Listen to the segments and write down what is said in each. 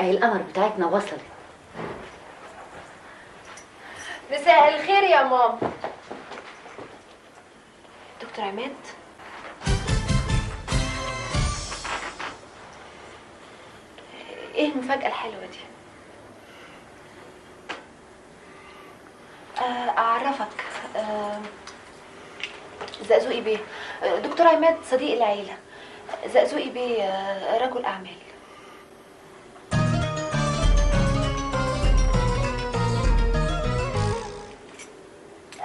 اهي القمر بتاعتنا وصلت. مساء الخير يا ماما. دكتور عماد، ايه المفاجأة الحلوة دي؟ اعرفك، زقزوقي بيه. دكتور عماد صديق العيلة. زقزوقي بيه رجل اعمال.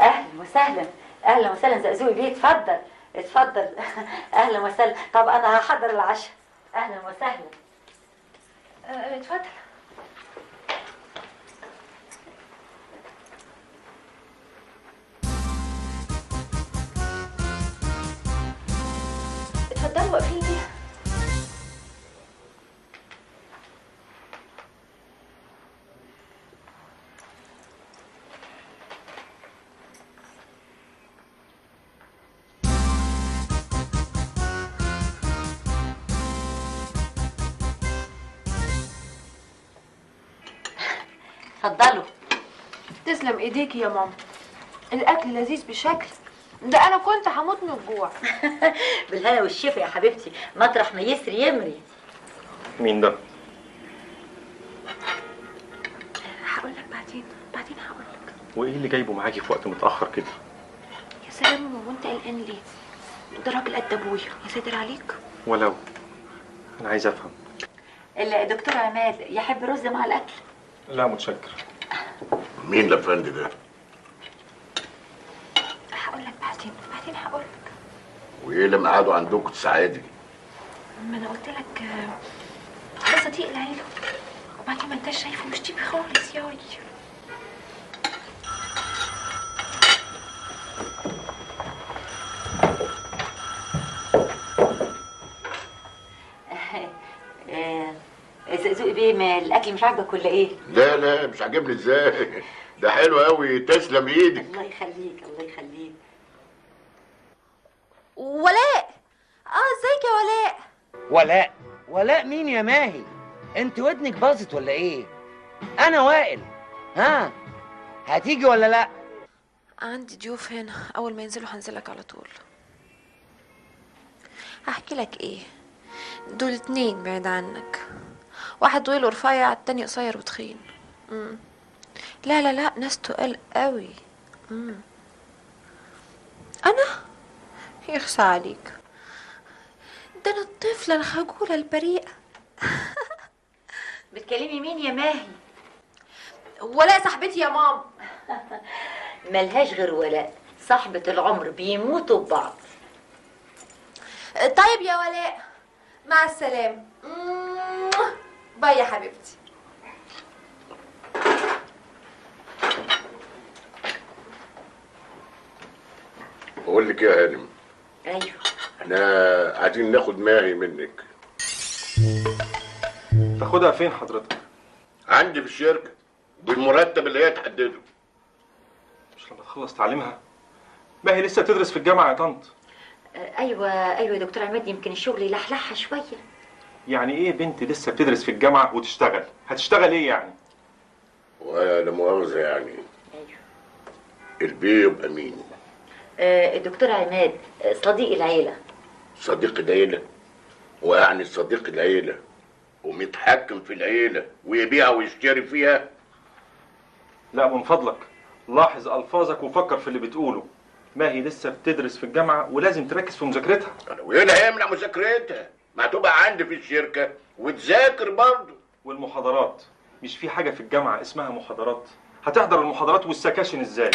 اهلا وسهلا. اهلا وسهلا زقزوقي بيه، اتفضل اتفضل. اهلا وسهلا. طب انا هحضر العشاء. اهلا وسهلا. اتفضل. اتفضلوا واقفين ليه؟ اتفضلوا. تسلم ايديكي يا ماما، الاكل لذيذ بشكل ده انا كنت هموت من الجوع. بالهنا والشفا يا حبيبتي، مطرح ما يسري يمري. مين ده؟ هقول لك بعدين هقول لك. وايه اللي جايبه معاكي في وقت متاخر كده؟ يا سلام يا ماما، انت قلقان ليه؟ ده راجل قد ابويا، يسيطر عليك. ولو انا عايز افهم. الدكتور عماد يحب رز مع الاكل؟ لا متشكر. مين الافندي ده؟ هقول لك بعدين هقول لك. وايه اللي مقعدوا عندكم تساعدني؟ ما انا قلت لك ده صديق العيله، وبعدين ما انتش شايفه مش تيبي خالص ياي. زقزوقي بيه، ما الاكل مش عاجبك ولا ايه؟ لا مش عاجبني ازاي؟ ده حلو قوي، تسلم ايدك. الله يخليك الله يخليك. ولاء، ازيك يا ولاء؟ ولاء مين يا ماهي؟ انت ودنك باظت ولا ايه؟ انا وائل. ها هتيجي ولا لا؟ عندي ضيوف هنا، اول ما ينزلوا هنزلك على طول. هحكي لك ايه، دول 2 بعيد عنك، واحد طويل ورفيع، التاني قصير وتخين. لا ناس تقال قوي. انا يخشى عليك، ده انا الطفله الخجوله البريئه. بتكلمي مين يا ماهي؟ ولا صاحبتي يا ماما. ملهاش غير ولاء، صاحبة العمر، بيموتوا ببعض. طيب يا ولاء، مع السلامه. باي يا حبيبتي. بقول لك يا هانم، ايوه احنا عايزين ناخد ماهي منك. تاخدها فين حضرتك؟ عندي في الشركه بالمرتب اللي هي تحدده. مش لما تخلص تعليمها؟ ما هي لسه بتدرس في الجامعه يا طنط. ايوه يا دكتور عماد، يمكن الشغل يلحلحها شويه. يعني ايه بنت لسه بتدرس في الجامعه وتشتغل؟ هتشتغل ايه يعني؟ ولا مؤاخذه يعني. ايوه. البي يبقى مين؟ الدكتور عماد صديق العيله. صديق العيله؟ ويعني صديق العيله ومتحكم في العيله ويبيع ويشتري فيها؟ لا من فضلك لاحظ الفاظك وفكر في اللي بتقوله. ما هي لسه بتدرس في الجامعه ولازم تركز في مذاكرتها. وايه اللي هيمنع مذاكرتها؟ ما هتبقى عندي في الشركه وتذاكر برضه. والمحاضرات، مش في حاجه في الجامعه اسمها محاضرات؟ هتحضر المحاضرات والسكاشن ازاي؟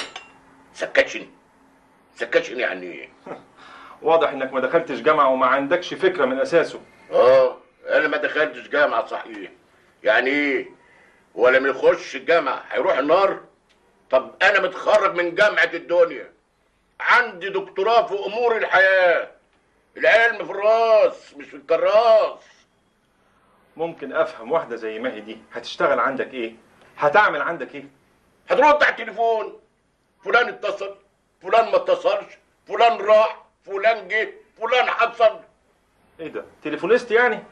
سكاشن يعني ايه؟ واضح انك ما دخلتش جامعه وما عندكش فكره من اساسه. انا ما دخلتش جامعه صحيح. يعني ايه؟ هو لما يخش الجامعه هيروح النار؟ طب انا متخرج من جامعه الدنيا، عندي دكتوراه في امور الحياه. العلم في الراس مش في الكراس. ممكن افهم واحده زي ماهي دي هتشتغل عندك ايه؟ هتعمل عندك ايه؟ هترد على التليفون، فلان اتصل، فلان ما اتصلش، فلان راح، فلان جه، فلان حصل. ايه ده؟ تليفونيست يعني؟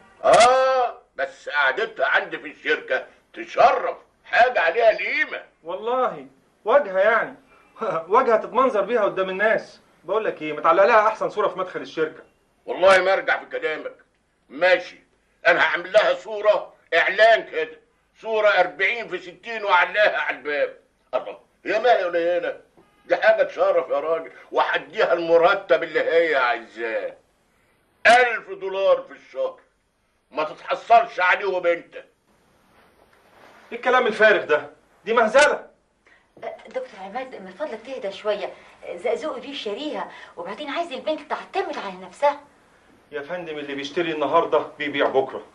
بس قعدتها عندي في الشركه تشرف، حاجه عليها القيمه. والله واجهه يعني واجهه تتمنظر بيها قدام الناس. بقول لك ايه، متعلق لها احسن صوره في مدخل الشركه. والله ما ارجع في كلامك. ماشي، انا هعمل لها صوره اعلان كده، صوره 40 في 60 واعلقها على الباب. الله، هي ما هي قليله؟ دي حاجه تشرف يا راجل، وهديها المرتب اللي هي عايزاه، $1000 في الشهر، ما تتحصلش عليهم انت. ايه الكلام الفارغ ده؟ دي مهزله. دكتور عماد من فضلك تهدى شويه، زقزوقي بيه شاريها، وبعدين عايز البنت تعتمد على نفسها. يا فندم اللي بيشتري النهارده بيبيع بكره،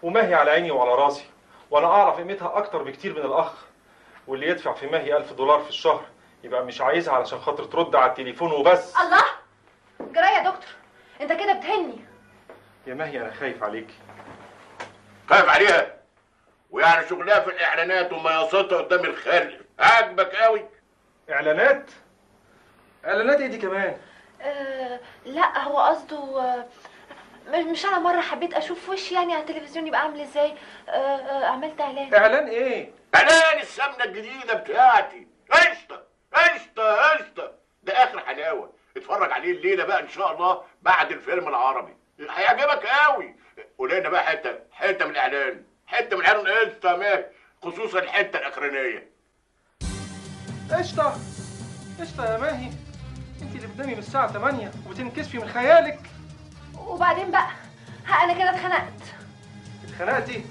وماهي على عيني وعلى راسي، وانا اعرف قيمتها اكتر بكتير من الاخ. واللي يدفع في ماهي $1000 في الشهر يبقى مش عايزها علشان خاطر ترد على التليفون وبس. الله، جرايه يا دكتور، انت كده بتهني. يا ماهي انا خايف عليكي. خايف عليها؟ ويعني شغلها في الاعلانات ومياصاتها قدام الخلق عاجبك قوي؟ اعلانات؟ اعلانات ايه دي كمان؟ لا هو قصده مش انا مره حبيت اشوف وشي يعني على التلفزيون يبقى عامل ازاي، عملت اعلان. اعلان ايه؟ اعلان السمنه الجديده بتاعتي. قشطه قشطه قشطه، ده اخر حلاوه. اتفرج عليه الليله بقى ان شاء الله بعد الفيلم العربي، هيعجبك قوي. قول لنا بقى حته من الاعلان، حته من الاعلان قشطه يا ماهي، خصوصا الحته الاخرانيه. قشطه قشطه يا ماهي، انت اللي بتنامي من الساعه 8 وبتنكسفي من خيالك. وبعدين بقى انا كده اتخنقت. اتخنقتي؟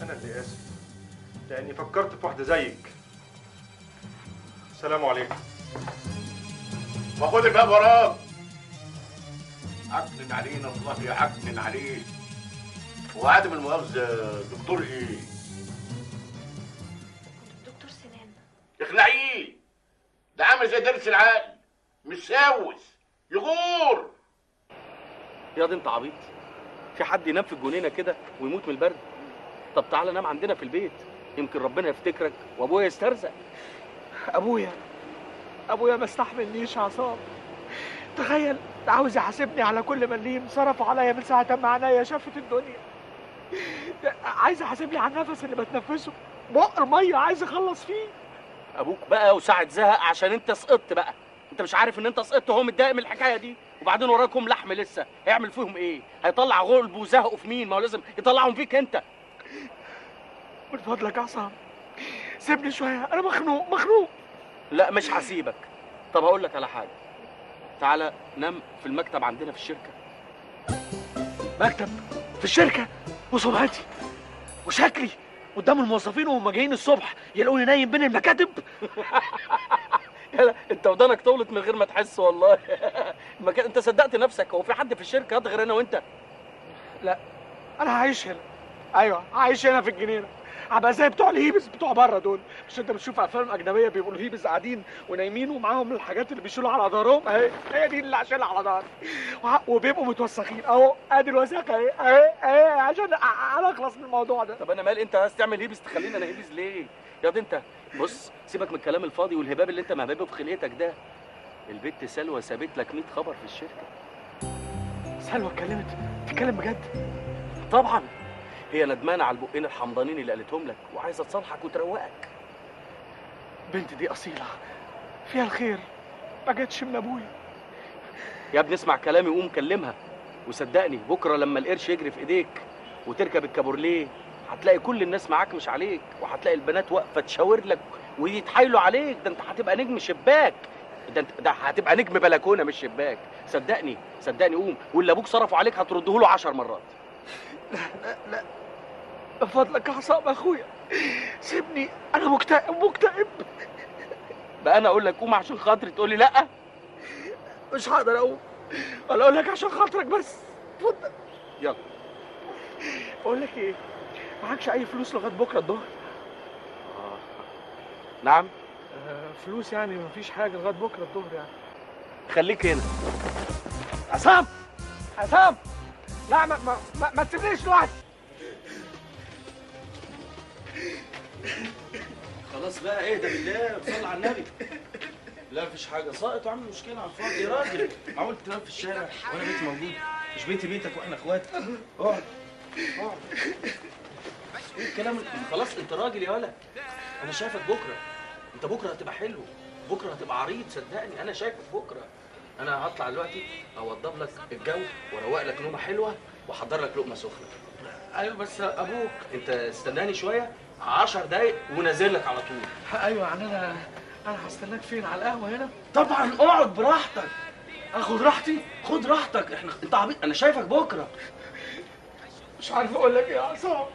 انا اللي اسف، لاني فكرت في واحده زيك. السلام عليكم. ما خد الباب وراك. عكنن علينا والله، يا عكنن عليك. وعدم المؤاخذه دكتور ايه؟ دكتور سنان. اخلعيه، ده عامل زي درس العقل، مساوس يغور. ياض انت عبيط، في حد ينام في الجنينه كده ويموت من البرد؟ طب تعالى نام عندنا في البيت، يمكن ربنا يفتكرك وابويا يسترزق. ابويا ما استحملنيش يا عصام. تخيل عاوز يحاسبني على كل مليم صرفوا عليا من ساعه ما عينيا شافت الدنيا. عايز يحاسبني على النفس اللي بتنفسه، بق الميه عايز يخلص فيه. ابوك بقى وساعة زهق عشان انت سقطت بقى. انت مش عارف ان انت سقطت وهو متضايق من الحكايه دي، وبعدين وراكم لحم لسه، هيعمل فيهم ايه؟ هيطلع غلب وزهقه في مين؟ ما هو لازم يطلعهم فيك انت. من فضلك يا عصام سيبني شويه، انا مخنوق. لا مش هسيبك. طب هقول لك على حاجه، تعالى نام في المكتب عندنا في الشركه. مكتب في الشركه وسمعتي وشكلي قدام الموظفين وهم جايين الصبح يلاقوني نايم بين المكاتب. يلا انت ودانك طولت من غير ما تحس والله. انت صدقت نفسك؟ هو في حد في الشركه غير انا وانت؟ لا انا عايش هنا. ايوه عايش هنا في الجنينه، هبقى زي بتوع الهيبز بتوع بره دول. مش انت بتشوف افلام اجنبيه بيبقوا الهيبز قاعدين ونايمين ومعاهم الحاجات اللي بيشيلوا على ظهرهم؟ هي دي اللي هشيلها على ظهري، وبيبقوا متوسخين اهو. ادي الوساخه اهي عشان انا اخلص من الموضوع ده. طب انا مال، انت عايز تعمل هيبز تخليني انا هيبز ليه؟ يا دي انت بص، سيبك من الكلام الفاضي والهباب اللي انت مهببه في خلقتك ده. البت سلوى سابت لك 100 خبر في الشركه. سلوى اتكلمت؟ تتكلم بجد؟ طبعا، هي ندمانه على البقين الحمضانين اللي قالتهم لك وعايزه تصالحك وتروقك. بنت دي اصيله فيها الخير، ما جاتش من ابويا. يا ابني اسمع كلامي وقوم كلمها، وصدقني بكره لما القرش يجري في ايديك وتركب الكابورليه هتلاقي كل الناس معاك مش عليك، وهتلاقي البنات واقفه تشاور لك ويتحايلوا عليك. ده انت هتبقى نجم شباك، ده هتبقى نجم بلكونه مش شباك. صدقني قوم، واللي ابوك صرفوا عليك هترده له 10 مرات. لا من فضلك يا عصام اخويا سيبني، انا مكتئب. بقى انا اقول لك قوم عشان خاطري تقول لي لا؟ مش هقدر اقوم، ولا اقول لك عشان خاطرك بس. اتفضل. يلا. بقول لك ايه، معكش اي فلوس لغايه بكره الظهر؟ نعم. فلوس يعني مفيش حاجه لغايه بكره الظهر يعني. خليك هنا. عصام لا ما تسيبنيش لوحدي. خلاص بقى اهدى بالله وصلي على النبي. لا مفيش حاجه، ساقط وعامل مشكله على الفاضي يا راجل. معقول تنام في الشارع وانا بيتي موجود؟ مش بيتي بيتك واحنا اخوات. اقعد. ايه الكلام خلاص انت راجل يا ولد. انا شايفك بكره. انت بكره هتبقى حلو، بكره هتبقى عريض صدقني. انا شايفك بكره. انا هطلع دلوقتي اوضب لك الجو واروق لك نومه حلوه واحضر لك لقمه سخنه. ايوه بس ابوك. انت استناني شويه 10 دقايق ونازل لك على طول. ايوه يعني انا هستناك فين؟ على القهوه هنا؟ طبعا اقعد براحتك. اخد راحتي؟ خد راحتك. انت عبيط. انا شايفك بكره. مش عارف اقول لك ايه يا عصام.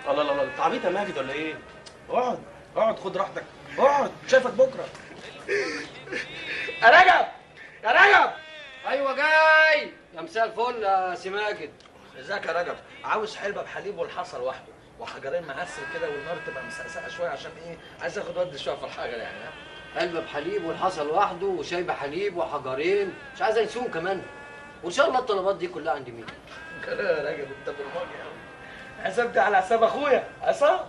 الله الله الله، انت عبيط يا ماجد ولا ايه؟ اقعد اقعد خد راحتك. اقعد شايفك بكره. يا رجب يا رجب. ايوه جاي يا مساء الفل يا سي ماجد. ازيك يا رجب؟ عاوز حلبه بحليب والحصى لوحده وحجرين معسل كده والنار تبقى مسقسقه شويه عشان ايه؟ عايز اخد ود شويه في الحاجه يعني. ها؟ علبه بحليب والحصى لوحده وشاي بحليب وحجرين، مش عايز ينسون كمان. وان شاء الله الطلبات دي كلها عند مين؟ كده يا راجل انت برمجي قوي. حسبت على حساب اخويا عصام.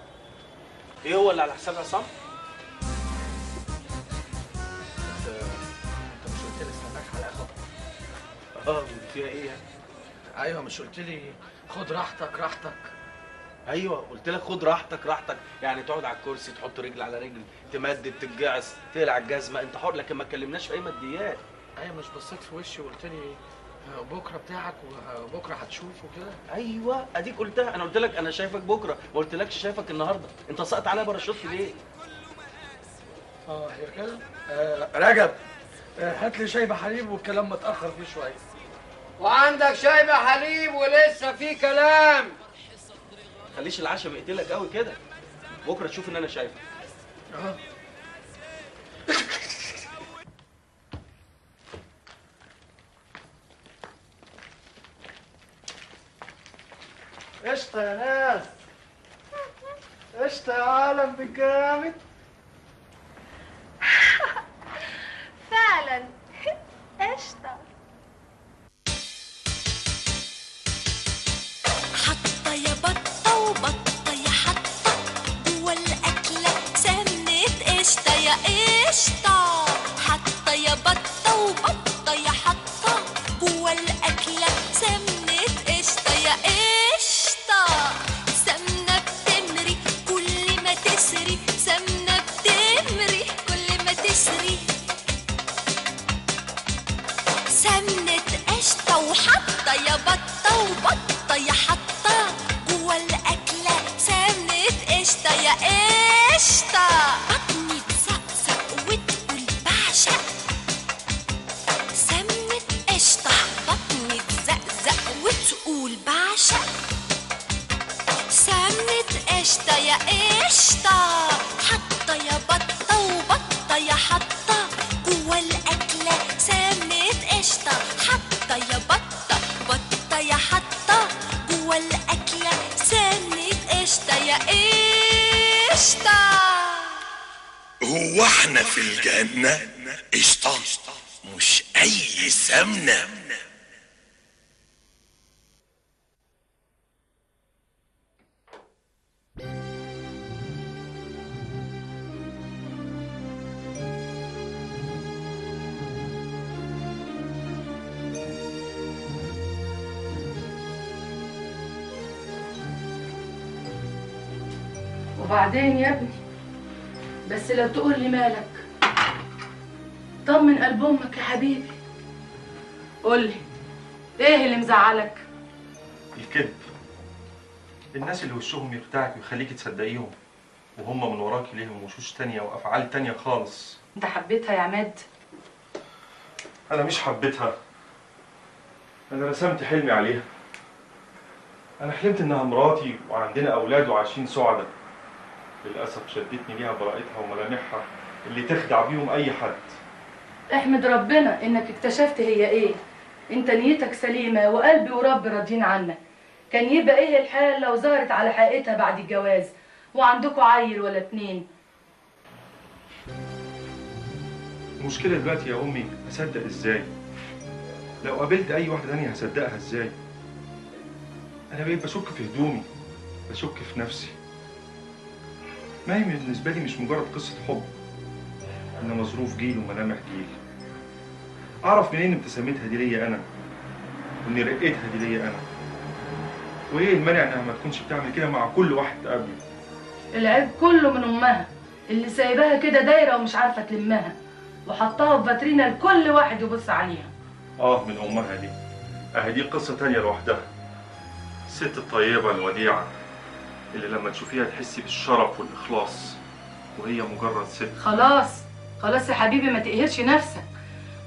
ايه هو اللي على حساب عصام؟ انت مش قلت لي استناك على القهوه؟ فيها ايه يعني؟ ايوه مش قلت لي خد راحتك راحتك؟ ايوه قلت لك خد راحتك راحتك، يعني تقعد على الكرسي تحط رجل على رجل تمدد تتجعس تقلع الجزمه انت حر، لكن ما اتكلمناش في اي ماديات. ايوه مش بصيت في وشي وقلت لي بكره بتاعك وبكره هتشوف وكده؟ ايوه اديك قلتها. انا قلت لك انا شايفك بكره، ما قلتلكش شايفك النهارده. انت سقط عليا باراشوت ليه؟ هي كده. رجب هات لي شاي بحليب والكلام متاخر فيه شويه. وعندك شاي بحليب ولسه في كلام. خليش العشاء يقتلك قوي كده، بكره تشوف ان انا شايفك. قشطه يا ناس، قشطه يا عالم بالجامد. فعلا قشطه. حطة يا بطة وبطة يا حطة جوا الأكلة سمنة قشطة يا قشطة. حطة يا بطة وبطة يا حطة جوا الأكلة سمنة قشطة يا قشطة. سمنة بتمري كل ما تسري، سمنة بتمري كل ما تسري. سمنة قشطة وحطة يا بطة وبطة يا حطة جوا الأكلة سمنة قشطة يا قشطة. بطني تزقزق وتقول بعشق سمنة قشطة. بطني تزقزق وتقول بعشق سمنة قشطة يا قشطة. حطة يا بطة وبطة يا حطة جوا الأكلة سمنة قشطة. حطة يا بطة بطة يا حطة جوا الأكلة سمنة قشطة يا قشطة. هو احنا في الجنة قشطة مش أي سمنة. وبعدين يا ابني بس لو تقول لي مالك، طمن قلب امك يا حبيبي. قول لي ايه اللي مزعلك؟ الكذب. الناس اللي وشهم يخدعك ويخليكي تصدقيهم وهم من وراكي ليهم وشوش تانية وافعال تانية خالص. انت حبيتها يا عماد؟ انا مش حبيتها، انا رسمت حلمي عليها. انا حلمت انها مراتي وعندنا اولاد وعايشين سعداء. للاسف شدتني ليها براءتها وملامحها اللي تخدع بيهم اي حد. احمد ربنا انك اكتشفت هي ايه. انت نيتك سليمه وقلبي ورب راضيين عنك. كان يبقى ايه الحال لو ظهرت على حقيقتها بعد الجواز وعندكوا عيل ولا اتنين؟ المشكله دلوقتي يا امي اصدق ازاي؟ لو قابلت اي واحده تانية هصدقها ازاي؟ انا بقيت بشك في هدومي، بشك في نفسي. ما هي بالنسبه لي مش مجرد قصه حب، انما ظروف جيل وملامح جيل. اعرف منين ابتسامتها دي ليا انا، وان رقتها دي ليا انا. وايه المانع انها ما تكونش بتعمل كده مع كل واحد تقابله؟ العيب كله من امها اللي سايباها كده دايره ومش عارفه تلمها، وحطها في فاترينا لكل واحد يبص عليها. من امها دي. اهي دي قصه تانية لوحدها. الست الطيبه الوديعه اللي لما تشوفيها تحسي بالشرف والاخلاص، وهي مجرد ست. خلاص يا حبيبي، ما تقهرش نفسك،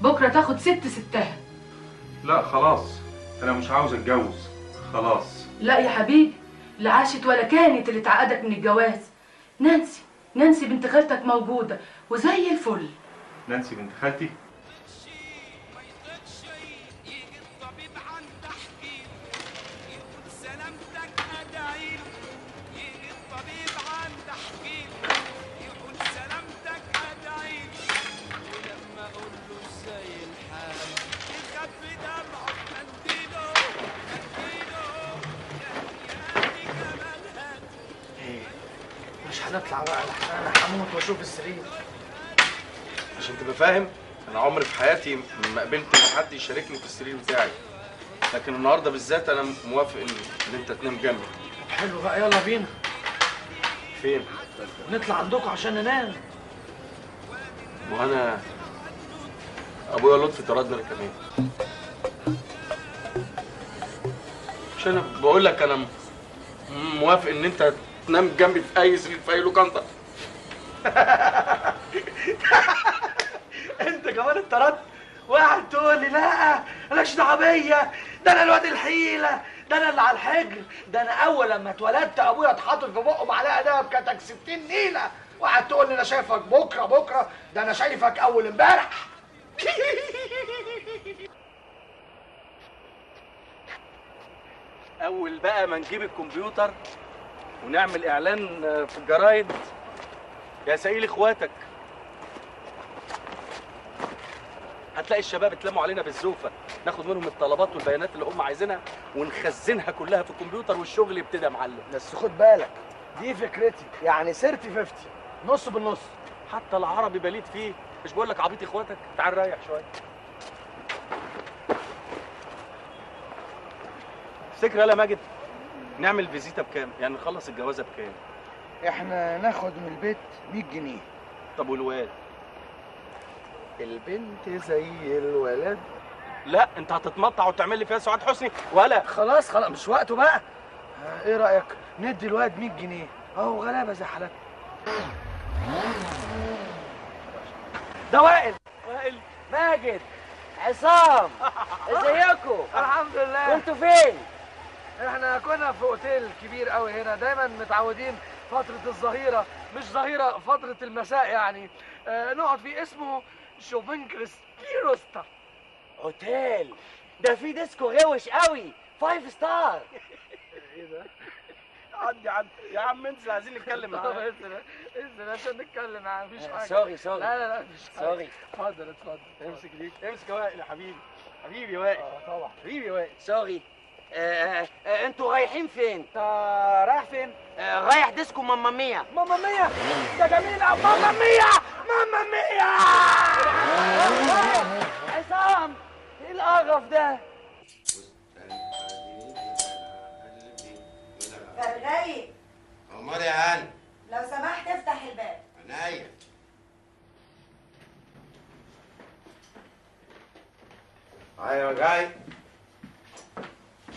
بكره تاخد ستها. لا خلاص، انا مش عاوز اتجوز خلاص. لا يا حبيبي، لا عاشت ولا كانت اللي اتعقدك من الجواز. نانسي بنت خالتك موجوده وزي الفل. نانسي بنت خالتي؟ مش هنطلع بقى، انا هموت واشوف السرير. عشان تبقى فاهم، انا عمري في حياتي ما قبلت ان حد يشاركني في السرير بتاعي، لكن النهارده بالذات انا موافق ان انت تنام جنبي. حلو بقى، يلا بينا. فين؟ نطلع عندكم عشان ننام. وانا ابويا لطفي طردني انا كمان. مش انا بقول لك انا موافق ان انت تنام جنبي في اي سرير في اي لوكاندا. انت كمان اتطردت؟ واحد تقول لي لا مالكش دعوه بيا، ده انا الواد الحيله، ده انا اللي على الحجر، ده انا اول لما اتولدت ابويا اتحط في بقه معلقه دهب كانت 60 نيله. واحد تقول لي انا شايفك بكره، ده انا شايفك اول امبارح. اول بقى ما نجيب الكمبيوتر ونعمل اعلان في الجرايد يا سائل اخواتك، هتلاقي الشباب اتلموا علينا بالزوفه، ناخد منهم الطلبات والبيانات اللي هم عايزينها ونخزنها كلها في الكمبيوتر والشغل يبتدي يا معلم. بس خد بالك، دي فكرتي، يعني سيرتي 50 نص بالنص. حتى العربي بليد فيه، مش بقول لك عبيط اخواتك؟ تعال ريح شويه. تفتكر يالا ماجد نعمل فيزيتا بكام؟ يعني نخلص الجوازه بكام؟ احنا ناخد من البيت 100 جنيه. طب والواد؟ البنت زي الولد. لا انت هتتمطع وتعمل لي فيها سعاد حسني ولا؟ خلاص مش وقته بقى. ايه رايك ندي الواد 100 جنيه اهو غلابه زي حالتنا. ده وائل ماجد، عصام، ازيكم؟ الحمد لله. كنتوا فين؟ احنا كنا في اوتيل كبير قوي هنا، دايما متعودين فترة الظهيرة، مش ظهيرة، فترة المساء يعني، نقعد فيه. اسمه شوفنكرس كيروستا. اوتيل ده فيه ديسكو روش قوي، 5 ستار. ايه ده؟ عدي يا عم انزل، عايزين نتكلم معاك. انزل عشان نتكلم معاك، مفيش حاجة. سوري. لا مفيش حاجة. سوري. اتفضل. امسك ليك، امسك يا وائل يا حبيبي. حبيبي وائل. طبعا. حبيبي وائل. سوري. انتوا رايحين فين؟ انت رايح فين؟ رايح ديسكو ماما ميا. ماما ميا ده جميل قوي. ماما ميا عصام، ايه القرف ده؟ فرغاي، امال يا هاني لو سمحت افتح الباب. عينيا. ايوه جاي.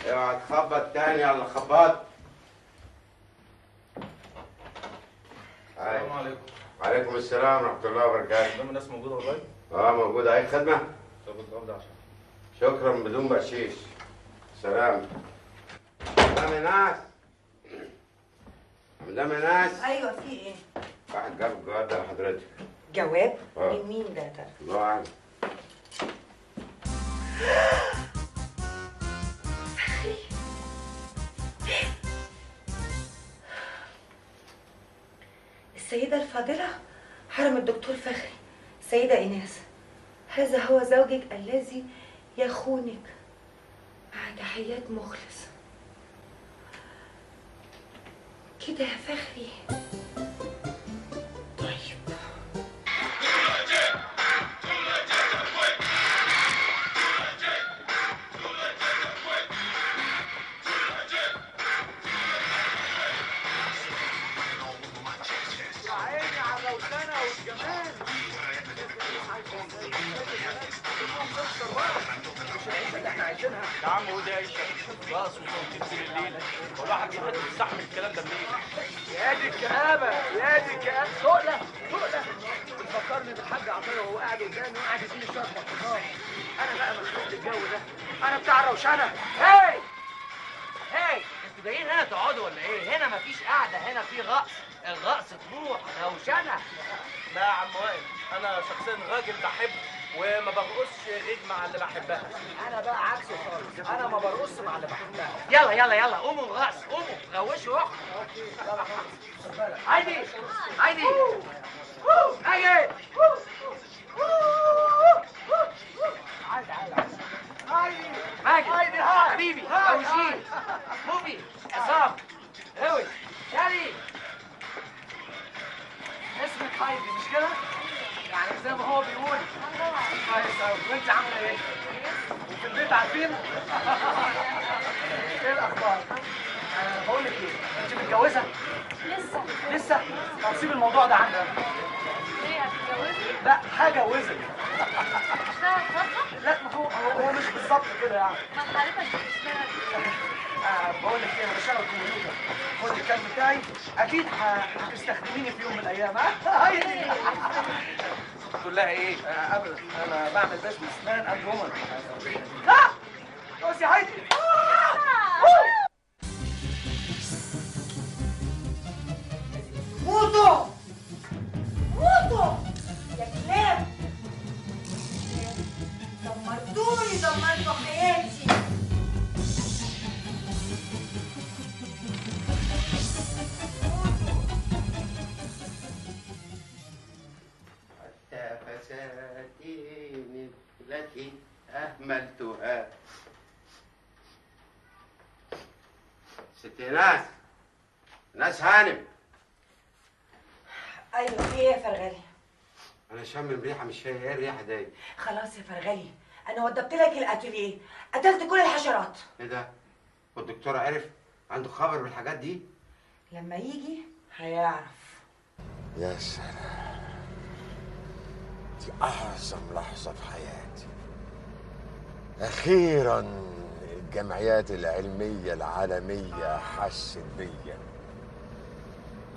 اوعى تخبط تاني على الخباط. السلام عليكم. وعليكم السلام ورحمه الله وبركاته. قدام الناس موجوده والله؟ موجوده. اي خدمه؟ طب الجواب عشان شكرا بدون بقشيش. سلام. مدام ناس. مدام ناس. ايوه في ايه؟ واحد جاب الجواب ده لحضرتك. جواب؟ من مين ده؟ الله اعلم. السيدة الفاضلة حرم الدكتور فخري. السيدة إيناس، هذا هو زوجك الذي يخونك. مع تحيات مخلص. كده يا فخري. عايزينها. يا عم ودي عيشه راس وتنطيط الليل، هو الواحد يقدر يستحمل الكلام ده منين؟ يا دي الكآبة، يا دي الكآبة، تقلة تقلة. بتفكرني بالحاج عطيه وهو قاعد قدامي وقاعد يديني شويه مطلقات. انا بقى مشغول بالجو ده، انا بتاع الروشنه. هاي انتوا جايين هنا تقعدوا ولا ايه؟ هنا مفيش قعده، هنا في رقص، الرقص طموح روشنه. لا يا عم وائل، انا شخصيا راجل بحب وما برقصش غير مع اللي بحبها. انا بقى عكسه خالص، انا ما برقص مع اللي بحبها. يلا يلا يلا قوموا الرقص، قوموا روشوا روحكم. هايدي هايدي هايدي ماجد حبيبي روشين موفي عصام روش شادي. اسمك هايدي مش كده؟ يعني زي ما هو بيقول. كويس قوي. وانت عامله ايه؟ وفي البيت عارفين؟ ايه الاخبار؟ بقول لك ايه؟ انت متجوزه؟ لسه؟ طب سيب الموضوع ده عندك. ليه هتتجوزي؟ لا هجوزك. اشتغل خطة؟ لا ما هو مش بالظبط كده يعني. ما حضرتك بتشتغل. بقول لك ايه، انا بشتغل كمبيوتر. خد الكارت بتاعي، اكيد هتستخدميني في يوم من الايام. هايدي تقول لها ايه؟ ابدا انا بعمل بزنس مان اند وومن. لا بصي يا هايدي. موتوا موتوا يا كلاب، دمرتوني، دمرتوا حياتي. حتى فساتين التي أهملتها. ست ناس هانم. ايوه في ايه يا فرغلي؟ أنا شامم ريحة مش فاهم إيه الريحة دي. خلاص يا فرغلي، انا وضبت لك الاتوليه، قتلت كل الحشرات. إيه ده؟ والدكتور عرف؟ عنده خبر بالحاجات دي؟ لما يجي هيعرف. يا سلام، دي أعظم لحظة في حياتي. أخيرا الجمعيات العلمية العالمية حست بيا.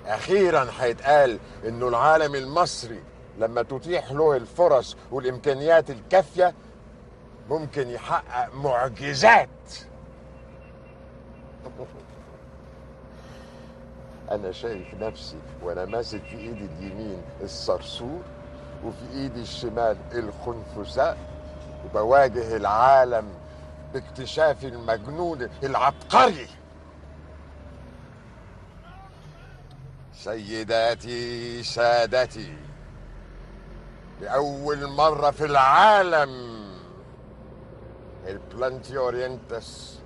أخيرا هيتقال إنه العالم المصري لما تتيح له الفرص والإمكانيات الكافية ممكن يحقق معجزات. أنا شايف نفسي وأنا ماسك في إيدي اليمين الصرصور وفي إيدي الشمال الخنفساء، وبواجه العالم باكتشافي المجنون العبقري. سيداتي سادتي، لأول مرة في العالم البلانتي أورينتس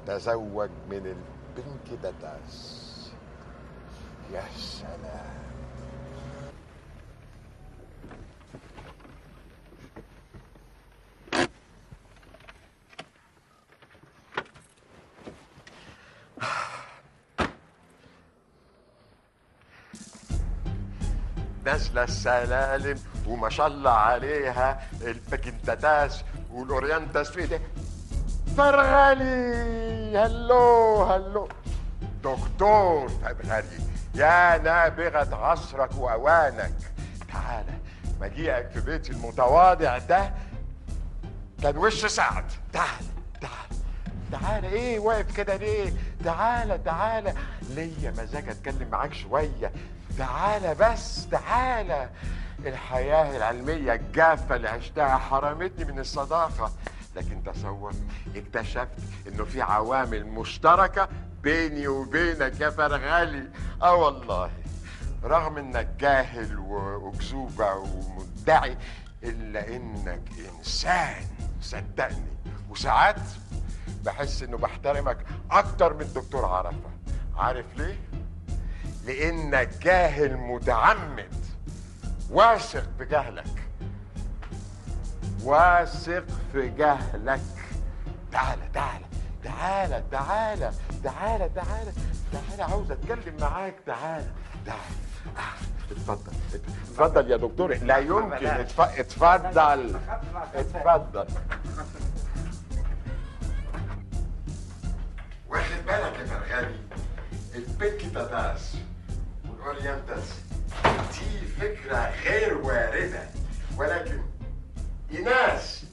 تزوج من البنكداتاس. يا سلام. نازله السلالم وما شاء الله عليها الباكنتاتاس والاورينتاس في ايديها. فرغلي هلو دكتور فرغلي، يا نابغة عصرك واوانك، تعالى. مجيئك في بيتي المتواضع ده كان وش سعد. تعالى ايه واقف كده ليه؟ تعالى ليا مزاج اتكلم معاك شويه. تعالى بس تعالى. الحياه العلميه الجافه اللي عشتها حرمتني من الصداقه، لكن تصور اكتشفت انه في عوامل مشتركه بيني وبينك يا فرغلي. والله رغم انك جاهل واكذوبه ومدعي الا انك انسان، صدقني. وساعات بحس انه بحترمك اكتر من الدكتور عرفة. عارف ليه؟ لانك جاهل متعمد، واثق بجهلك، واثق في جهلك. تعالى عاوز اتكلم معاك. تعالى اتفضل يا دكتور. لا يمكن. اتفضل. بالك يا فرغاني، البيكيتاتاس والاورينتاس دي فكره غير وارده، ولكن ايناس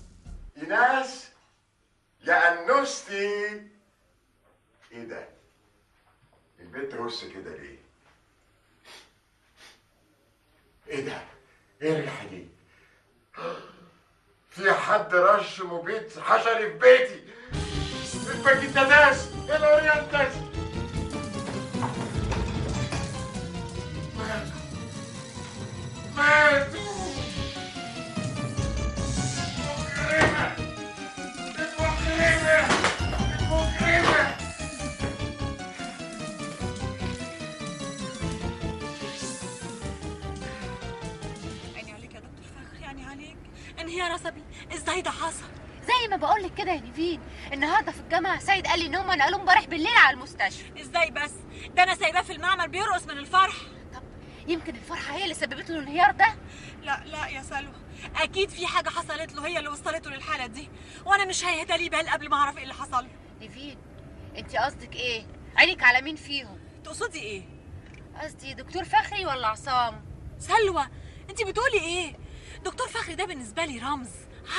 يا انوستي، ايه ده؟ البيت رص كده ليه؟ ايه ده؟ ايه الريحه دي؟ في حد رش مبيد حشري في بيتي. الباكيتاتاس الاورينتاس ماتوا. عيني عليك يا دكتور فخري، عيني عليك. انهيار عصبي، ازاي ده حصل؟ زي ما بقول لك كده يا نيفين، النهارده في الجامعه سيد قال لي ان هم نقلوه امبارح بالليل على المستشفى. ازاي بس؟ ده انا سايباه في المعمل بيرقص من الفرح. طب يمكن الفرحه هي اللي سببت له الانهيار ده؟ لا يا سلوى، اكيد في حاجه حصلت له هي اللي وصلته للحاله دي، وانا مش هيهدى لي بال قبل ما اعرف ايه اللي حصل له. نيفين، انت قصدك ايه؟ عينك على مين فيهم؟ تقصدي ايه؟ قصدي دكتور فخري ولا عصام؟ سلوى، انت بتقولي ايه؟ دكتور فخري ده بالنسبه لي رمز،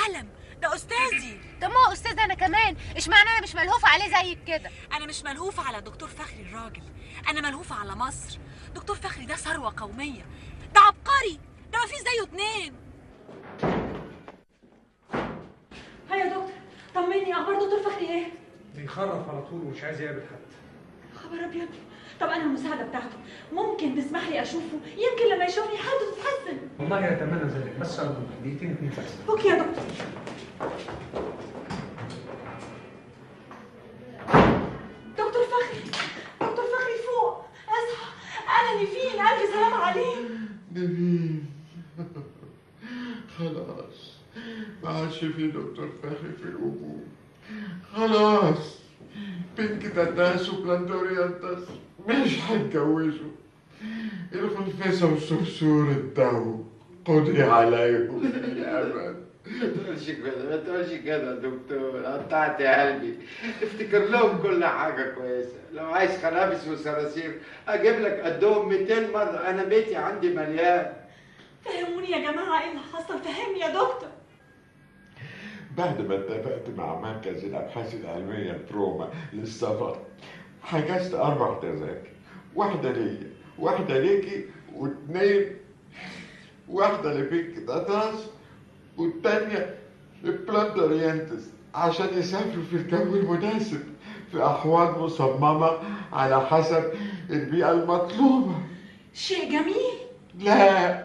علم، ده استاذي. طب ما هو استاذ انا كمان، اشمعنى انا مش ملهوفه عليه زيك كده؟ انا مش ملهوفه على دكتور فخري الراجل، انا ملهوفه على مصر. دكتور فخري ده ثروه قوميه، ده عبقري، ده مفيش زيه اتنين. هيا يا دكتور، طمني، اخبار دكتور فخري ايه؟ بيخرف على طول ومش عايز يقابل حد. خبر ابيض. طب انا المساعده بتاعته، ممكن تسمح لي اشوفه؟ يمكن لما يشوفني حالته تتحسن. والله اتمنى ذلك، بس ارجوك دقيقتين 2 بس. اوكي يا دكتور. دكتور فخري فوق، اصحى، انا نيفين، الف سلام عليك. نيفين خلاص ما عادش في دكتور فخري في الوجود، خلاص بيكيتاتاس وبلاندوريانتاس مش هيتجوزوا. الخنفسة وصرصور الدو قضي عليهم الأبد. ما تقولش كده يا دكتور، قطعت يا قلبي. افتكر لهم كل حاجه كويسه، لو عايز خنافس وصراصير اجيب لك قدهم 200 مره، انا بيتي عندي مليان. فهموني يا جماعه ايه اللي حصل، فهمني يا دكتور. بعد ما اتفقت مع مركز الأبحاث العلمية بروما للسفر، حجزت 4 تذاكر، واحدة ليا، واحدة ليكي، و2 واحدة لبيكيتاتاس والتانية لبلاندوريانتس، عشان يسافروا في الجو المناسب في أحواض مصممة على حسب البيئة المطلوبة. شيء جميل. لا،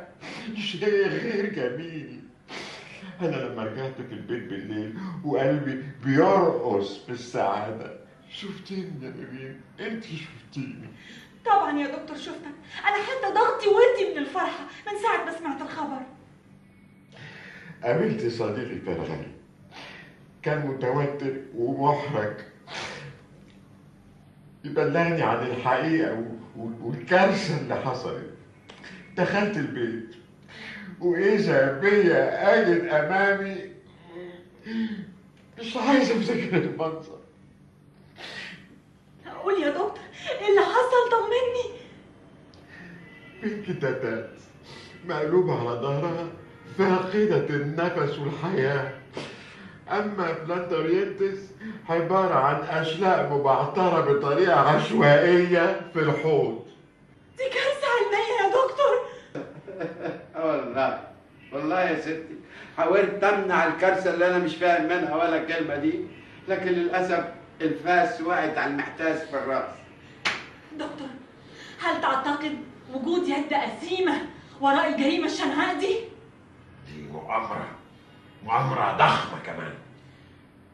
شيء غير جميل. أنا لما رجعت في البيت بالليل وقلبي بيرقص بالسعادة، شفتيني يا نبيل، أنت شفتيني. طبعا يا دكتور شفتك، أنا حتى ضغطي وردي من الفرحة من ساعة ما سمعت الخبر. قابلت صديقي فرغاني، كان متوتر ومحرج، يبلغني عن الحقيقة والكارثة اللي حصلت. دخلت البيت وإذا بيا أجد أمامي، مش عايز أفتكر المنظر. قول يا دكتور، إيه اللي حصل؟ طمني. بيكيتاتاس مقلوبة على ظهرها، فاقدة النفس والحياة. أما بلاندوريانتس عبارة عن أشلاء مبعثرة بطريقة عشوائية في الحوض. دي كارثة علمية يا دكتور. والله يا ستي حاولت امنع الكارثه اللي انا مش فاهم منها ولا كلمه دي، لكن للاسف الفاس وقعت على المحتاس في الراس. دكتور، هل تعتقد وجود يد أثيمة وراء الجريمة الشنعاء دي؟ دي مؤامرة ضخمة كمان.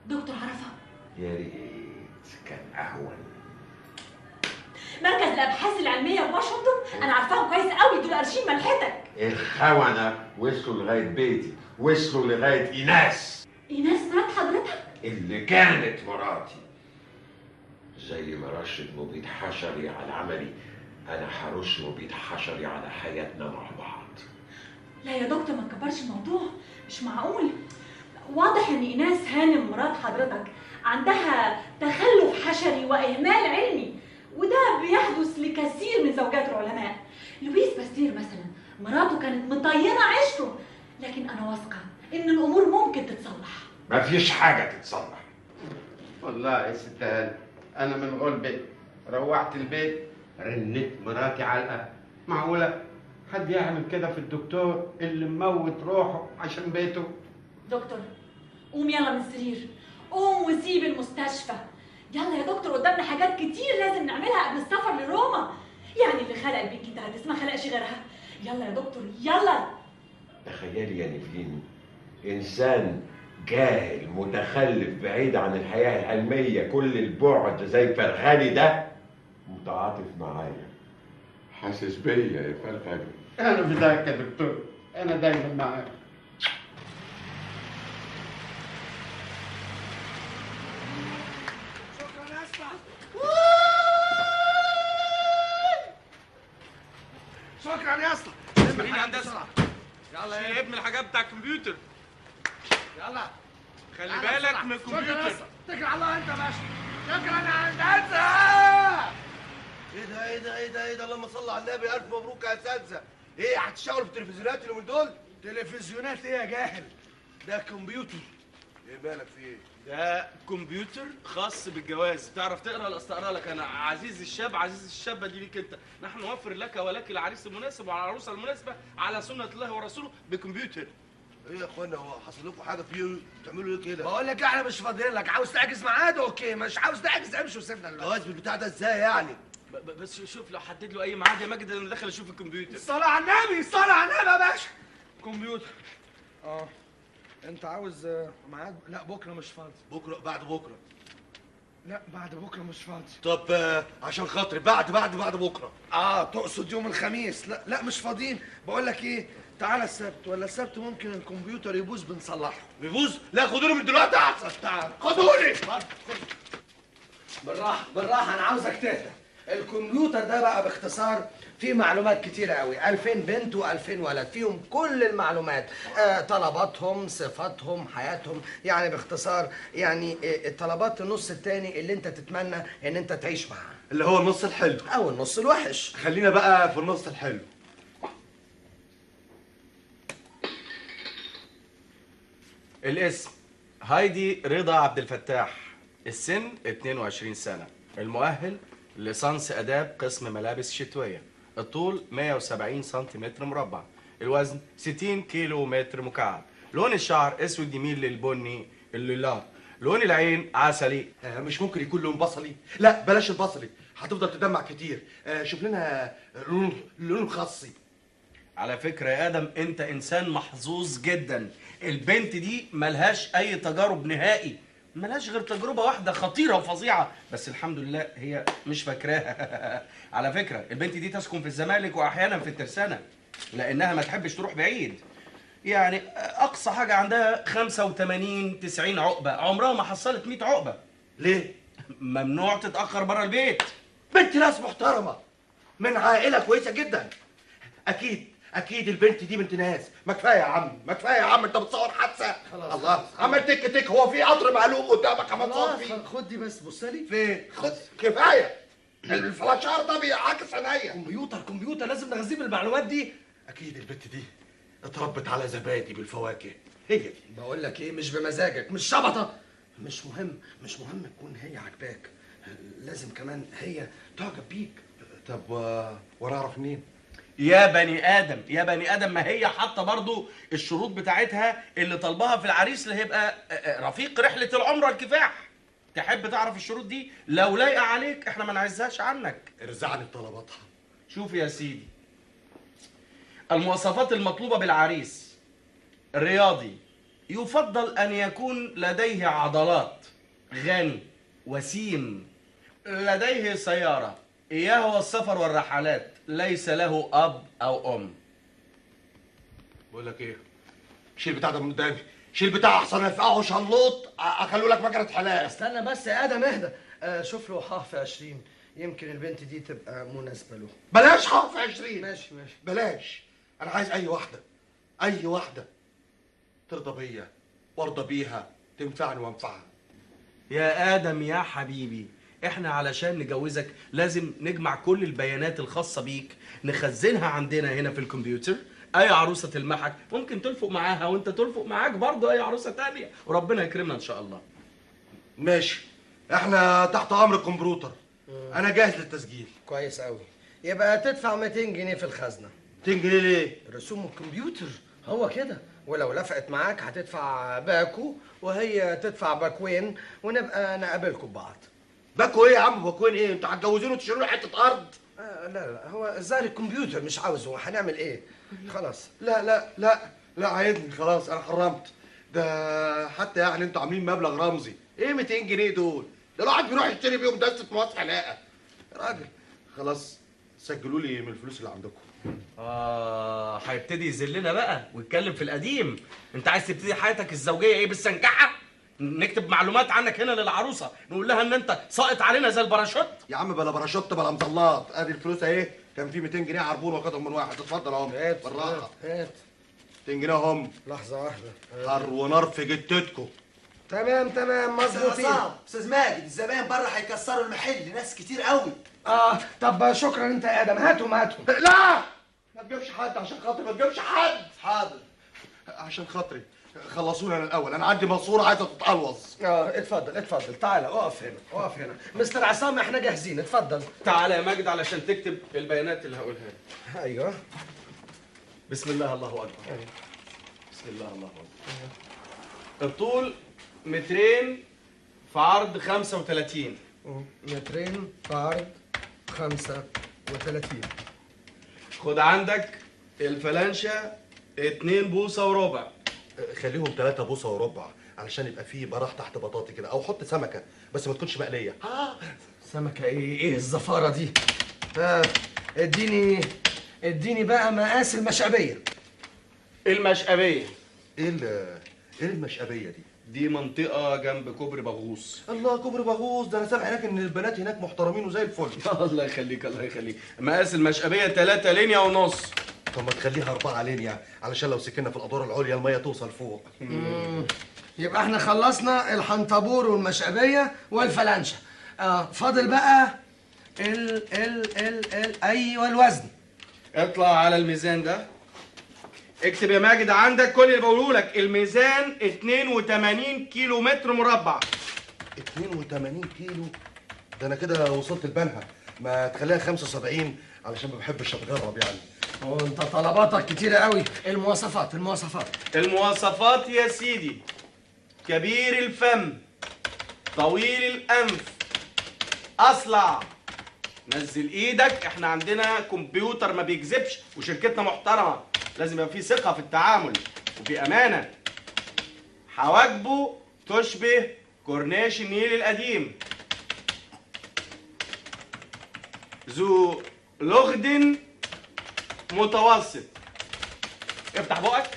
دكتور عرفة، يا ريت كان أهون. مركز الأبحاث العلمية في واشنطن أنا عارفاهم كويس قوي، دول قارشين ملحتك. الخونة وصلوا لغاية بيتي، وصلوا لغاية إيناس. إيناس مرات حضرتك؟ اللي كانت مراتي. زي ما رشت مبيد حشري على عملي، أنا هرش مبيد حشري على حياتنا مع بعض. لا يا دكتور، ما تكبرش الموضوع، مش معقول. واضح إن إيناس هانم مرات حضرتك عندها تخلف حشري واهمال علمي، وده بيحدث لكثير من زوجات العلماء. لويس باستير مثلا مراته كانت مطينه عشره، لكن انا واثقه ان الامور ممكن تتصلح. مفيش حاجه تتصلح. والله يا ست هاني انا من غلبي روحت البيت رنيت مراتي علقه. معقوله حد يعمل كده في الدكتور اللي مموت روحه عشان بيته؟ دكتور قوم يلا من السرير، قوم وسيب المستشفى. يلا يا دكتور قدامنا حاجات كتير لازم نعملها قبل السفر لروما. يعني اللي خلق البنت ده ما خلقش غيرها. يلا يا دكتور يلا. تخيلي يا نيفين، انسان جاهل متخلف بعيد عن الحياه العلميه كل البعد زي فرغاني ده متعاطف معايا، حاسس بيا يا فرغاني. انا فداك يا دكتور، انا دايما معاك. شكرا يا اسطى. شكرا يا اسطى. مين هندسه؟ يلا يا ابن الحاجات بتاع الكمبيوتر. يلا خلي بالك من شكرا يا الكمبيوتر. اسطى. اتكل على الله انت يا باشا. شكرا يا هندسه. ايه ده اللهم صل على النبي. الف مبروك يا اساتذه. ايه هتشتغلوا في التلفزيونات اليومين دول؟ تلفزيونات ايه يا جاهل؟ ده كمبيوتر. ايه مالك في ايه؟ ده كمبيوتر خاص بالجواز. تعرف تقرا ولا استقرا لك انا؟ عزيز الشاب، عزيز الشابه دي ليك انت. نحن نوفر لك ولك العريس المناسب وعلى العروسه المناسبه على سنه الله ورسوله بكمبيوتر. ايه يا اخوانا، هو حصل لكم حاجه فيه؟ بتعملوا ايه كده؟ بقول لك احنا مش فاضيين لك. عاوز تحجز ميعاد اوكي، مش عاوز تحجز امشي وسيبنا دلوقتي. جواز بالبتاع ده ازاي يعني؟ بس شوف لو حدد له اي ميعاد يا ماجد انا داخل اشوف الكمبيوتر. الصلاة على النبي، الصلاة على النبي يا باشا. كمبيوتر. انت عاوز ميعاد؟ لا بكره مش فاضي. بكره بعد بكره؟ لا بعد بكره مش فاضي. طب عشان خاطري بعد بكره. تقصد يوم الخميس؟ لا مش فاضيين. بقول لك ايه، تعالى السبت، ولا السبت ممكن الكمبيوتر يبوظ بنصلحه. بيبوظ؟ لا خدوني من دلوقتي احسن. تعال خدوني. بالراحه انا عاوزك تهدى. الكمبيوتر ده بقى باختصار فيه معلومات كتيرة قوي، 2000 بنت و2000 ولد، فيهم كل المعلومات، طلباتهم، صفاتهم، حياتهم، يعني باختصار يعني الطلبات النص التاني اللي انت تتمنى ان انت تعيش معاه، اللي هو النص الحلو او النص الوحش. خلينا بقى في النص الحلو. الاسم هايدي رضا عبد الفتاح. السن 22 سنة. المؤهل ليسانس آداب قسم ملابس شتوية. الطول 170 سنتيمتر مربع. الوزن 60 كيلو متر مكعب. لون الشعر اسود يميل للبني الليلات. لون العين عسلي. مش ممكن يكون لون بصلي؟ لا بلاش البصلي، هتفضل تدمع كتير. شوف لنا لون خاصي. على فكرة يا آدم أنت إنسان محظوظ جدا. البنت دي ملهاش أي تجارب نهائي، ملهاش غير تجربة واحدة خطيرة وفظيعة، بس الحمد لله هي مش فاكراها. على فكرة البنت دي تسكن في الزمالك وأحيانا في الترسانة، لأنها ما تحبش تروح بعيد. يعني أقصى حاجة عندها 85 90 عقبة، عمرها ما حصلت 100 عقبة. ليه؟ ممنوع تتأخر بره البيت. بنت ناس محترمة من عائلة كويسة جدا. أكيد البنت دي بنت ناس. ما كفاية يا عم، ما كفاية يا عم، أنت بتصور حادثة. خلاص الله عمال تك هو في قطر معلوم قدامك عمال تصور فيه. خد دي بس، بص لي فين؟ خد كفاية. الفلاشار ده بيعكس عينيا. كمبيوتر لازم نغذيه بالمعلومات دي. أكيد البنت دي اتربت على زبادي بالفواكه. هي دي. بقول لك ايه، مش بمزاجك، مش شبطه. مش مهم تكون هي عاجباك، لازم كمان هي تعجب بيك. طب وانا اعرف منين؟ يا بني ادم ما هي حاطه برضو الشروط بتاعتها اللي طالباها في العريس اللي هيبقى رفيق رحله العمره الكفاح. تحب تعرف الشروط دي؟ لو لايقه عليك احنا ما نعزهاش عنك. ارزعني بطلباتها. شوف يا سيدي، المواصفات المطلوبه بالعريس: رياضي، يفضل ان يكون لديه عضلات، غني، وسيم، لديه سياره، إياه والسفر والرحلات، ليس له أب أو أم. بقول لك إيه؟ شيل البتاع ده من قدامي، شيل البتاع أحسن يفقعه شلوط أخلوا لك مكنة حلاقة. استنى بس يا آدم اهدى. شوف له حرف 20، يمكن البنت دي تبقى مناسبة له. بلاش حرف 20. ماشي بلاش. أنا عايز أي واحدة ترضى بيا وارضى بيها، تنفعني وانفعها. يا ادم يا حبيبي، احنا علشان نجوزك لازم نجمع كل البيانات الخاصه بيك، نخزنها عندنا هنا في الكمبيوتر. اي عروسه تلمحك ممكن تلفق معاها، وانت تلفق معاك برضه اي عروسه تانية، وربنا يكرمنا ان شاء الله. ماشي، احنا تحت امر الكمبيوتر. انا جاهز للتسجيل. كويس قوي. يبقى تدفع 200 جنيه في الخزنه. 200 جنيه ليه؟ رسوم الكمبيوتر هو كده، ولو لفقت معاك هتدفع باكو وهي تدفع باكوين، ونبقى نقابلكم ببعض. باكو ايه يا عم؟ باكوين ايه؟ انتوا هتجوزينه وتشيلوا له حته ارض؟ لا هو الظاهر الكمبيوتر مش عاوزه، هنعمل ايه؟ خلاص. لا عايزني خلاص، انا حرمت. ده حتى يعني انتوا عاملين مبلغ رمزي. ايه 200 جنيه دول؟ ده الواحد بيروح يشتري بيهم دسه مواد حلاقه. يا راجل خلاص سجلوا لي من الفلوس اللي عندكم. هيبتدي يذلنا بقى ويتكلم في القديم. انت عايز تبتدي حياتك الزوجيه ايه، بالسنكحه؟ نكتب معلومات عنك هنا للعروسه، نقول لها ان انت ساقط علينا زي الباراشوت. يا عم بلا باراشوت بلا مظلات، ادي الفلوس اهي. كان في 200 جنيه عربون واخدهم من واحد. اتفضل اهم. هات بالراحه. هات 200 جنيه اهم. لحظه واحده. حر ونار في جتتكم. تمام مظبوطين. استاذ ماجد، الزباين بره هيكسروا المحل، ناس كتير قوي. طب شكرا انت يا ادم. هاتهم. لا ما تجيبش حد عشان خاطري، ما تجيبش حد. حاضر. عشان خاطري خلصوني انا الاول، انا عندي ماسوره عايزه تتقلوص. اتفضل تعالى اقف هنا. مستر عصام احنا جاهزين، اتفضل. تعالى يا ماجد علشان تكتب البيانات اللي هقولها لك. ايوه. بسم الله الله اكبر. بسم الله الله اكبر. الطول 2 متر في عرض 35. 2 متر في عرض 35. خد عندك الفلانشة 2 بوصة وربع. خليهم 3 بوصه وربع علشان يبقى فيه براح تحت بطاطي كده، او حط سمكه بس ما تكونش مقليه. سمكه ايه الزفاره دي؟ اديني بقى مقاس المشقبيه. المشقبيه ايه المشقبيه دي؟ دي منطقة جنب كوبري بغوص. الله، كوبري بغوص ده انا سامع هناك ان البنات هناك محترمين وزي الفل. الله يخليك الله يخليك. مقاس المشقبية 3 لينيا ونص. طب ما تخليها 4 لينيا علشان لو سكننا في الادوار العليا الميه توصل فوق. يبقى احنا خلصنا الحنطبور والمشقبيه والفلانشه. فاضل بقى ايوه الوزن. اطلع على الميزان ده، اكتب يا ماجد عندك كل اللي بقوله لك. الميزان 82 كيلو متر مربع. 82 كيلو؟ ده انا كده وصلت لبنها. ما تخليها 75 علشان ما بحبش اتغرب يعني. انت طلباتك كتيره قوي. المواصفات المواصفات يا سيدي: كبير الفم، طويل الانف، اصلع. نزل ايدك، احنا عندنا كمبيوتر ما بيكذبش وشركتنا محترمه، لازم يبقى في ثقه في التعامل وفي امانه. حواجبه تشبه كورنيش النيل القديم. ذو لغد متوسط. افتح بقك.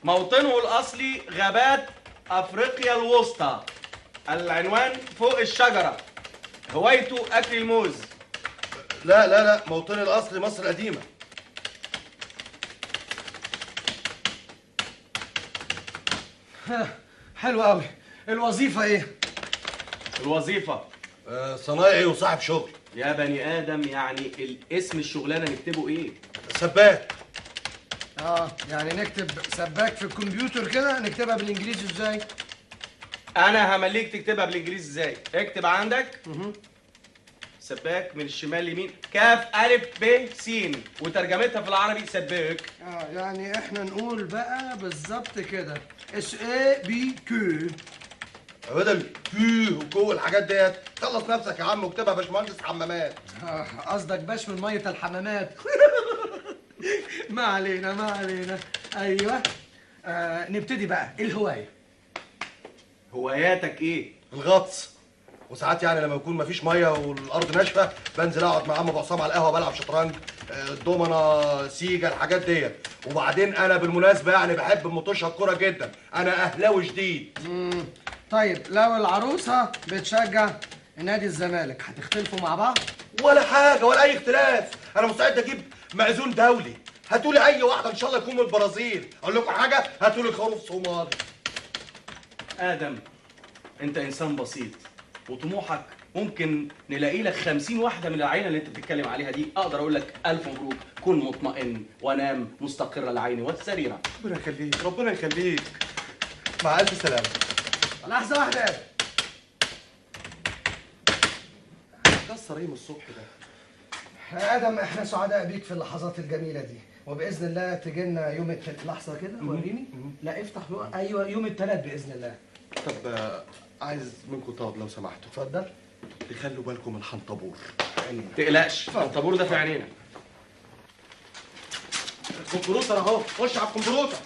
موطنه الاصلي غابات افريقيا الوسطى. العنوان فوق الشجره. هوايته اكل الموز. لا موطني الاصلي مصر القديمه. حلو قوي. الوظيفه ايه؟ الوظيفه صنايعي وصاحب شغل. يا بني ادم، يعني الاسم الشغلانه نكتبه ايه؟ سباك. يعني نكتب سباك في الكمبيوتر كده. نكتبها بالانجليزي ازاي؟ انا همليك تكتبها بالانجليزي ازاي. اكتب عندك سباك من الشمال يمين كاف الف ب س، وترجمتها في العربي سباك. يعني احنا نقول بقى بالظبط كده SABQ. بدل كيه وكو الحاجات ديت. خلص نفسك يا عم واكتبها باشمهندس حمامات. قصدك باش من ميه الحمامات. ما علينا. ايوه. نبتدي بقى. الهوايه. هواياتك ايه؟ الغطس. وساعات يعني لما يكون مفيش ميه والارض ناشفه بنزل اقعد مع عم ابو عصام على القهوه بلعب شطرنج، دومنه، سيجا، الحاجات ديت. وبعدين انا بالمناسبه يعني بحب مطوشه الكوره جدا، انا اهلاوي شديد. طيب لو العروسه بتشجع نادي الزمالك هتختلفوا مع بعض؟ ولا حاجه ولا اي اختلاف. انا مستعد اجيب معزول دولي. هاتولي اي واحده ان شاء الله يكون من البرازيل. اقول لكم حاجه، هاتولي خروف صومالي. ادم، انت انسان بسيط وطموحك ممكن نلاقي لك 50 واحده من العينه اللي انت بتتكلم عليها دي. اقدر اقول لك الف مبروك، كن مطمئن وانام مستقر العين والسريره. ربنا يخليك ربنا يخليك. مع الف سلامه. لحظه واحده. كسر ايه من الصبح ده؟ يا ادم احنا سعداء بيك في اللحظات الجميله دي، وباذن الله تجي لنا يوم لحظه كده وريني. لا افتح بقى. ايوه يوم الثلاث باذن الله. طب عايز منكم طلب لو سمحتوا. اتفضل. تخلوا بالكم من الحنطبور. ما تقلقش، الحنطبور ده في عينينا. الكمبيوتر اهو، خش على الكمبيوتر.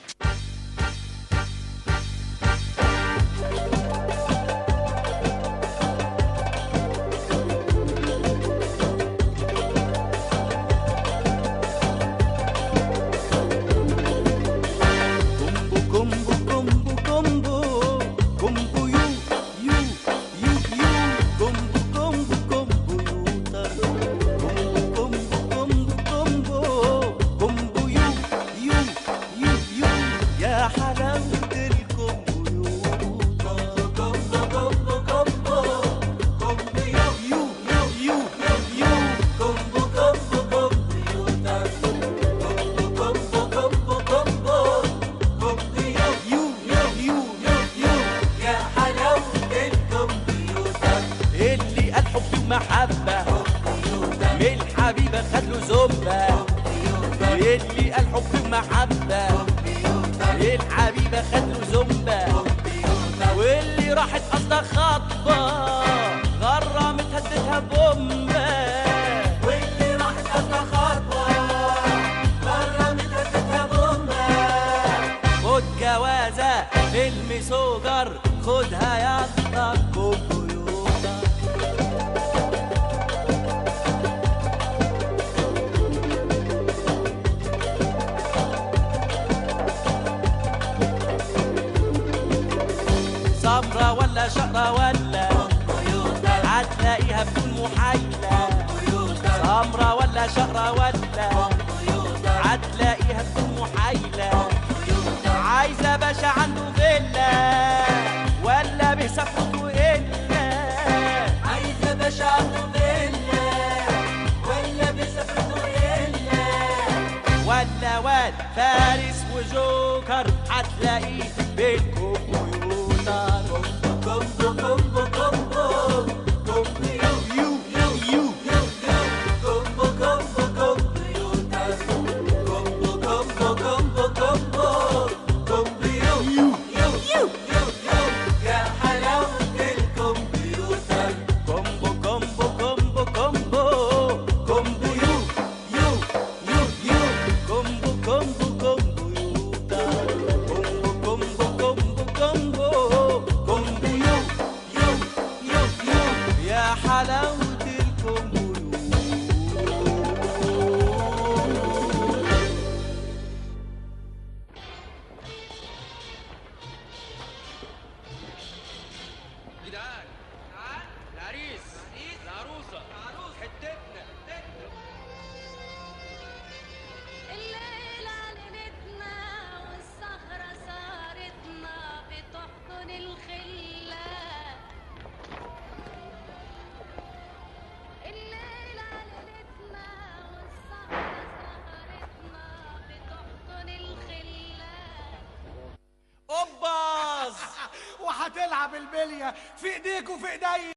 وهتلعب البليه في ايديك وفي ايدي.